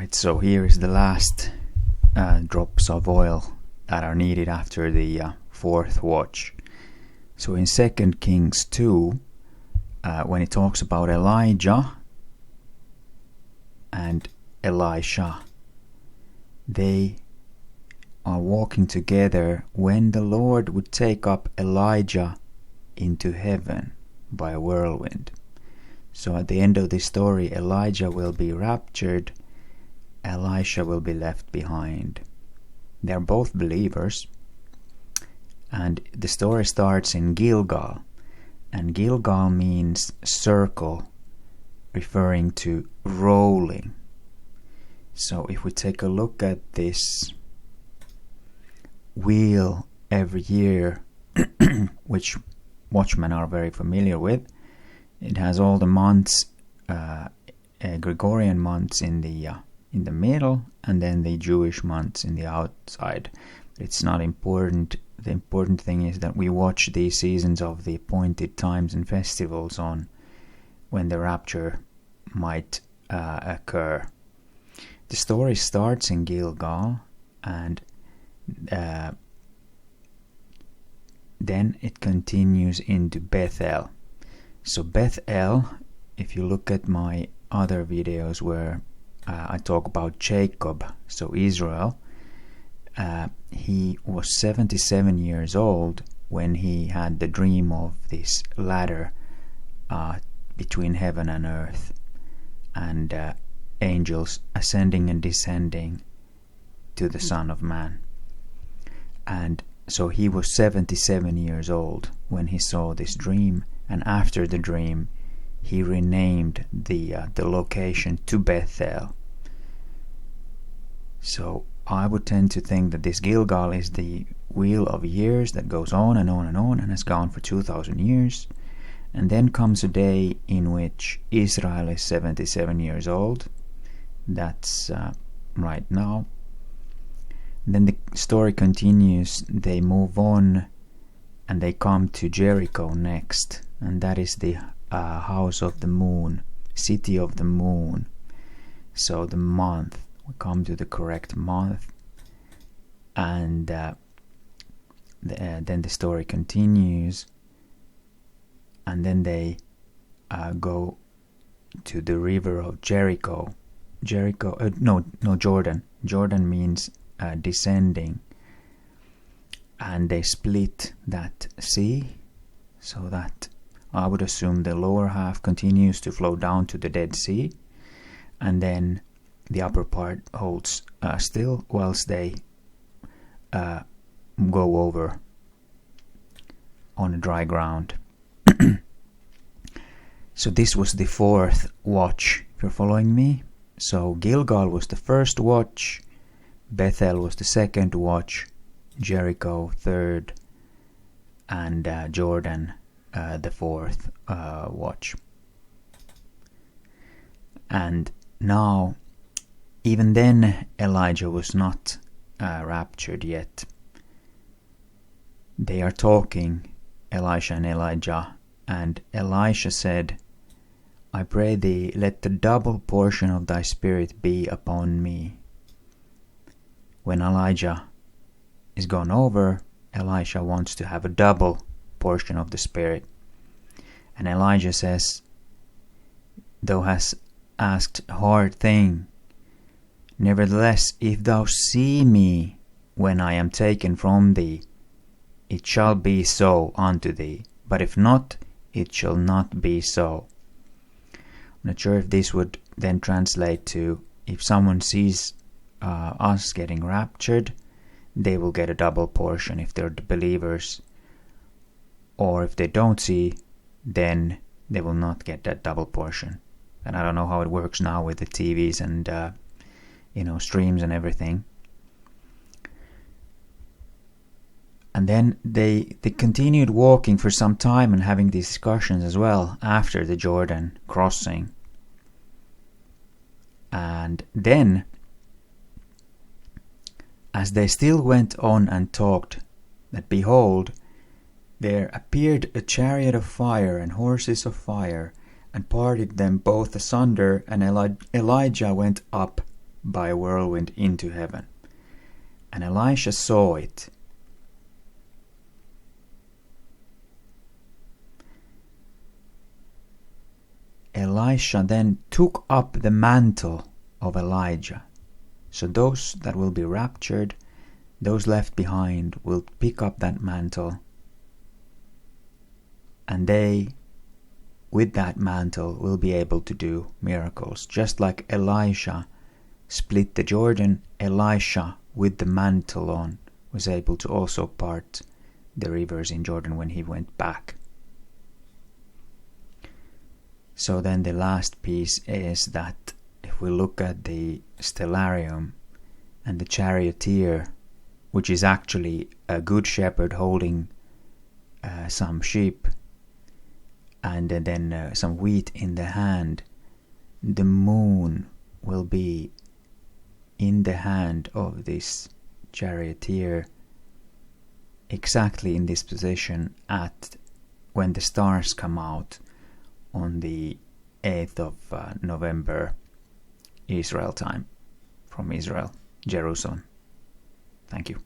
Right, so here is the last drops of oil that are needed after the fourth watch. So in 2 Kings 2, when it talks about Elijah and Elisha, they are walking together when the Lord would take up Elijah into heaven by a whirlwind. So at the end of this story, Elijah will be raptured, Elisha will be left behind. They're both believers, and the story starts in Gilgal, and Gilgal means circle, referring to rolling. So if we take a look at this wheel every year, which watchmen are very familiar with, it has all the months, Gregorian months in the middle, and then the Jewish months in the outside. It's not important. The important thing is that we watch these seasons of the appointed times and festivals on when the rapture might occur. The story starts in Gilgal, and then it continues into Bethel. So Bethel, if you look at my other videos where I talk about Jacob, so Israel, he was 77 years old when he had the dream of this ladder between heaven and earth, and angels ascending and descending to the Son of Man. And so he was 77 years old when he saw this dream, and after the dream he renamed the location to Bethel. So I would tend to think that this Gilgal is the wheel of years that goes on and on and on and has gone for 2,000 years. And then comes a day in which Israel is 77 years old. That's right now. Then the story continues. They move on and they come to Jericho next. And that is the house of the moon, city of the moon. So the month, we come to the correct month, and then the story continues, and then they go to the river of Jericho. Jordan. Jordan means descending, and they split that sea, so that I would assume the lower half continues to flow down to the Dead Sea, and then the upper part holds still whilst they go over on a dry ground. So this was the fourth watch, if you're following me. So Gilgal was the first watch, Bethel was the second watch, Jericho third, and Jordan the fourth watch. And now, even then, Elijah was not raptured yet. They are talking, Elisha and Elijah, and Elisha said, I pray thee, let the double portion of thy spirit be upon me. When Elijah is gone over, Elisha wants to have a double portion of the spirit. And Elijah says, thou hast asked a hard thing. Nevertheless, if thou see me when I am taken from thee, it shall be so unto thee. But if not, it shall not be so. I'm not sure if this would then translate to, if someone sees us getting raptured, they will get a double portion if they're believers. Or if they don't see, then they will not get that double portion. And I don't know how it works now with the TVs and streams and everything. And then they continued walking for some time and having these discussions as well after the Jordan crossing. And then, as they still went on and talked, that behold, there appeared a chariot of fire and horses of fire, and parted them both asunder, and Elijah went up by a whirlwind into heaven. And Elisha saw it. Elisha then took up the mantle of Elijah. So those that will be raptured, those left behind, will pick up that mantle, and they, with that mantle, will be able to do miracles. Just like Elisha split the Jordan, Elisha, with the mantle on, was able to also part the rivers in Jordan when he went back. So then the last piece is that if we look at the stellarium and the charioteer, which is actually a good shepherd holding some sheep and then some wheat in the hand, the moon will be in the hand of this charioteer, exactly in this position at when the stars come out on the 8th of November Israel time, from Israel, Jerusalem. Thank you.